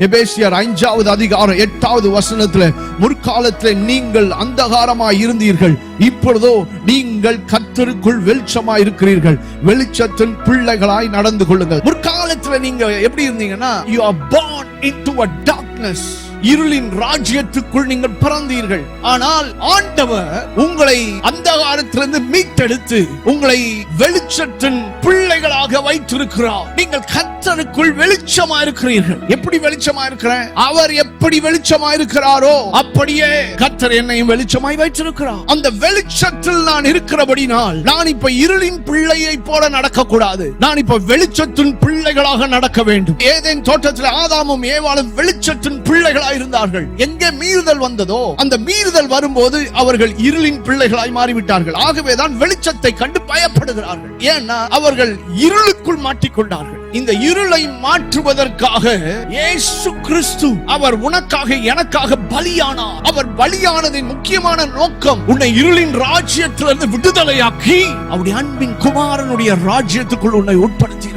எபேசியர் 5வது அதிகாரம் 8வது வசனத்திலே, முற்காலத்திலே நீங்கள் அந்தகாரமாய் இருந்தீர்கள், இப்பொழுதோ நீங்கள் கர்த்தருக்குள் வெளிச்சமாய் இருக்கிறீர்கள், வெளிச்சத்தின் பிள்ளைகளாய் நடந்து கொள்ளுங்கள். முற்காலத்துல நீங்க எப்படி இருந்தீங்கன்னா, you are born into a darkness, இருளின் ராஜ்யத்துக்குள் நீங்கள் பிறந்தீர்கள். ஆனால் ஆண்டவர் உங்களை அந்தகாரத்திலிருந்து மீட்டெடுத்து உங்களை வெளிச்சத்தின் பிள்ளைகளாக வைத்திருக்கிறார். நீங்கள் கர்த்தருக்குள் வெளிச்சமா இருக்கிறீர்கள். எப்படி வெளிச்சமா இருக்கிறேன்? அவர் எப்படி வெளிச்சமா இருக்கிறாரோ அப்படியே கர்த்தர் என்னையும் வெளிச்சமாய் வைத்திருக்கிறார். அந்த வெளிச்சத்தில் நான் இருக்கிறபடினால் நான் இப்ப இருளின் பிள்ளையை போல நடக்க கூடாது. நான் இப்ப வெளிச்சத்தின் பிள்ளைகளாக நடக்க வேண்டும். ஏதேன் தோட்டத்தில் ஆதாமும் ஏவாளும் வெளிச்சத்தின் பிள்ளைகளாய் இருந்தார்கள். எங்கே மீறுதல் வந்ததோ அந்த மீறுதல் வரும்போது அவர்கள் இருளின் பிள்ளைகளாய் மாறிவிட்டார்கள். ஆகவேதான் வெளிச்சத்தை கண்டு பயப்படுகிறார்கள். ஏன்னா அவர்கள் இருளுக்குள் மாட்டிக்கொண்டார்கள். இந்த இருளை மாற்றுவதற்காக இயேசு கிறிஸ்து அவர் உனக்காக எனக்காக பலியானார். அவர் பலியானதின் முக்கியமான நோக்கம் உன்னை இருளின் ராஜ்யத்திலிருந்து விடுதலையாக்கி அவருடைய அன்பின் குமாரனுடைய ராஜ்யத்துக்குள் உன்னை உட்படுத்தி